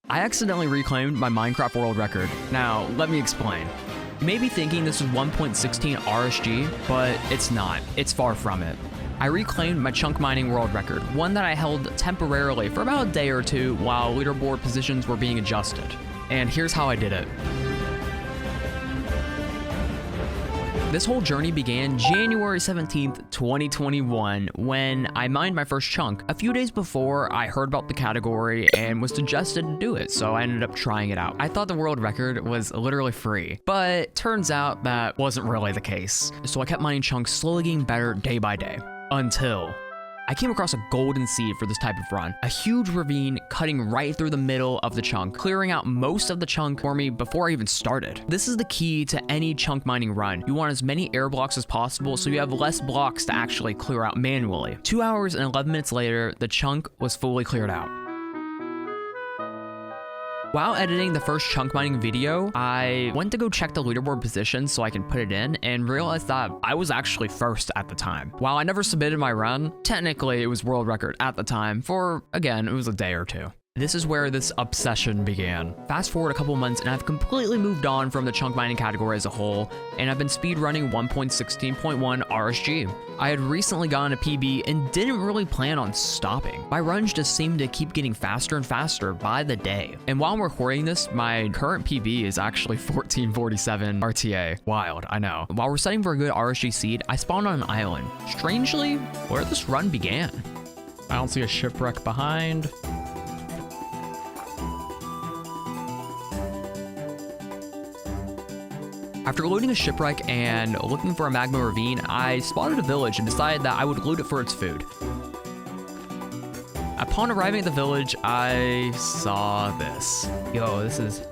I accidentally reclaimed my Minecraft world record. Now, let me explain. You may be thinking this is 1.16 RSG, but it's not. It's far from it. I reclaimed my chunk mining world record, one that I held temporarily for about a day or two while leaderboard positions were being adjusted. And here's how I did it. This whole journey began January 17th, 2021, when I mined my first chunk. A few days before, I heard about the category and was suggested to do it, so I ended up trying it out. I thought the world record was literally free, but turns out that wasn't really the case. So I kept mining chunks, slowly getting better day by day, until I came across a golden seed for this type of run. A huge ravine cutting right through the middle of the chunk, clearing out most of the chunk for me before I even started. This is the key to any chunk mining run. You want as many air blocks as possible so you have less blocks to actually clear out manually. 2 hours and 11 minutes later, the chunk was fully cleared out. While editing the first chunk mining video, I went to go check the leaderboard position so I can put it in and realized that I was actually first at the time. While I never submitted my run, technically it was world record at the time for, again, it was a day or two. This is where this obsession began. Fast forward a couple months and I've completely moved on from the chunk mining category as a whole, and I've been speedrunning 1.16.1 RSG. I had recently gotten a PB and didn't really plan on stopping. My runs just seemed to keep getting faster and faster by the day. And while I'm recording this, my current PB is actually 1447 RTA. Wild, I know. While we're setting for a good RSG seed, I spawned on an island. Strangely, where this run began. I don't see a shipwreck behind. After looting a shipwreck and looking for a magma ravine, I spotted a village and decided that I would loot it for its food. Upon arriving at the village, I saw this. Yo, this is...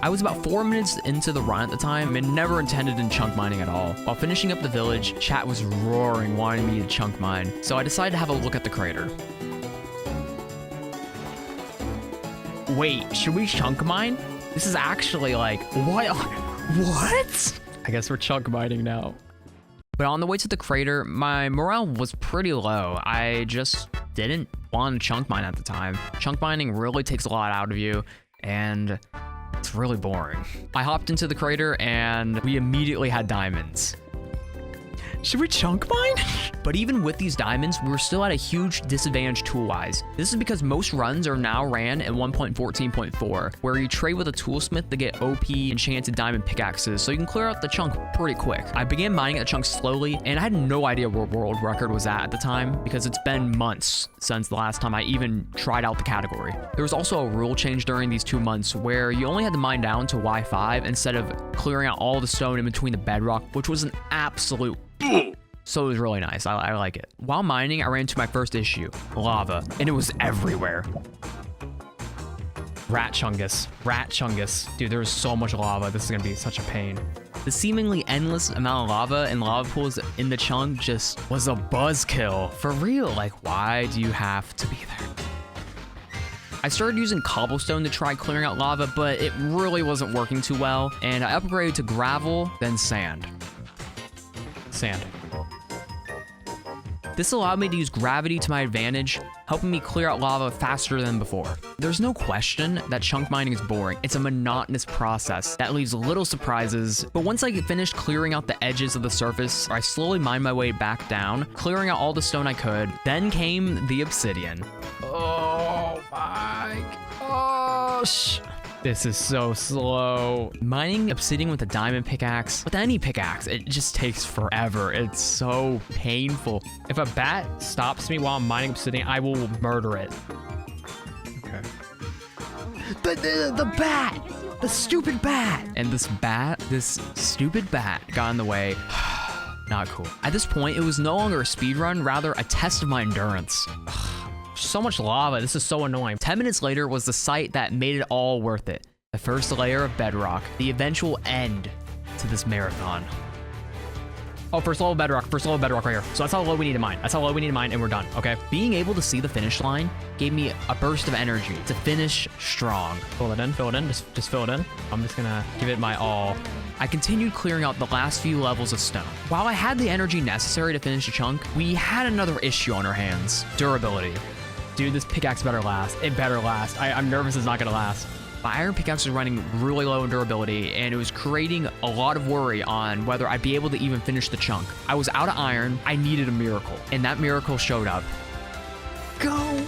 I was about 4 minutes into the run at the time and never intended in chunk mining at all. While finishing up the village, chat was roaring wanting me to chunk mine, so I decided to have a look at the crater. Wait, should we chunk mine? This is actually like, what? What? I guess we're chunk mining now. But on the way to the crater, my morale was pretty low. I just didn't want to chunk mine at the time. Chunk mining really takes a lot out of you, and it's really boring. I hopped into the crater and we immediately had diamonds. Should we chunk mine? But even with these diamonds, we were still at a huge disadvantage tool-wise. This is because most runs are now ran at 1.14.4, where you trade with a toolsmith to get OP enchanted diamond pickaxes, so you can clear out the chunk pretty quick. I began mining the chunk slowly, and I had no idea where world record was at the time, because it's been months since the last time I even tried out the category. There was also a rule change during these 2 months, where you only had to mine down to Y5 instead of clearing out all the stone in between the bedrock, which was an absolute so it was really nice. I like it. While mining, I ran into my first issue, lava, and it was everywhere. Rat chungus. Dude, there was so much lava. This is gonna be such a pain. The seemingly endless amount of lava and lava pools in the chunk just was a buzzkill. For real, like, why do you have to be there? I started using cobblestone to try clearing out lava, but it really wasn't working too well, and I upgraded to gravel, then sand. This allowed me to use gravity to my advantage, helping me clear out lava faster than before. There's no question that chunk mining is boring. It's a monotonous process that leaves little surprises, but once I get finished clearing out the edges of the surface, I slowly mined my way back down, clearing out all the stone I could. Then came the obsidian. Oh my gosh. This is so slow. Mining obsidian with a diamond pickaxe, with any pickaxe, it just takes forever. It's so painful. If a bat stops me while I'm mining obsidian, I will murder it. Okay. The bat! The stupid bat! And this stupid bat got in the way. Not cool. At this point, it was no longer a speed run, rather a test of my endurance. So much lava, this is so annoying. 10 minutes later was the sight that made it all worth it. The first layer of bedrock, the eventual end to this marathon. Oh, first level bedrock right here. So that's how low we need to mine. And we're done, okay? Being able to see the finish line gave me a burst of energy to finish strong. Fill it in, just fill it in. I'm just gonna give it my all. I continued clearing out the last few levels of stone. While I had the energy necessary to finish the chunk, we had another issue on our hands: durability. Dude, this pickaxe better last. It better last. I'm nervous it's not gonna last. My iron pickaxe was running really low in durability, and it was creating a lot of worry on whether I'd be able to even finish the chunk. I was out of iron. I needed a miracle, and that miracle showed up. Go!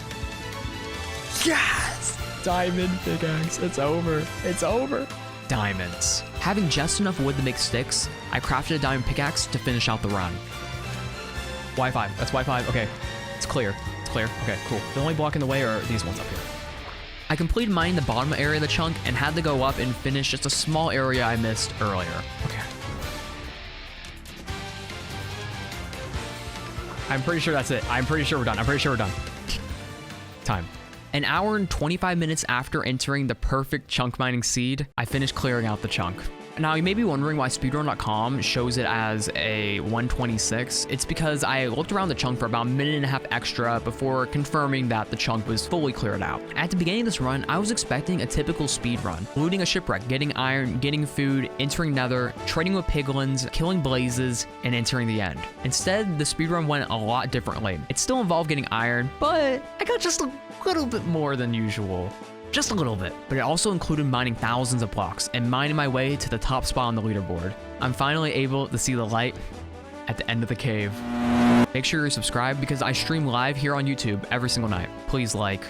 Yes! Diamond pickaxe. It's over. It's over. Diamonds. Having just enough wood to make sticks, I crafted a diamond pickaxe to finish out the run. Y5. That's Y5. Okay. It's clear. It's clear. Okay, cool. The only block in the way are these ones up here. I completed mining the bottom area of the chunk and had to go up and finish just a small area I missed earlier. Okay. I'm pretty sure that's it. I'm pretty sure we're done. I'm pretty sure we're done. Time. An hour and 25 minutes after entering the perfect chunk mining seed, I finished clearing out the chunk. Now, you may be wondering why speedrun.com shows it as a 126. It's because I looked around the chunk for about a minute and a half extra before confirming that the chunk was fully cleared out. At the beginning of this run, I was expecting a typical speed run, looting a shipwreck, getting iron, getting food, entering nether, trading with piglins, killing blazes, and entering the end. Instead, the speedrun went a lot differently. It still involved getting iron, but I got just a little bit more than usual. Just a little bit, but it also included mining thousands of blocks and mining my way to the top spot on the leaderboard. I'm finally able to see the light at the end of the cave. Make sure you're subscribed because I stream live here on YouTube every single night. Please like,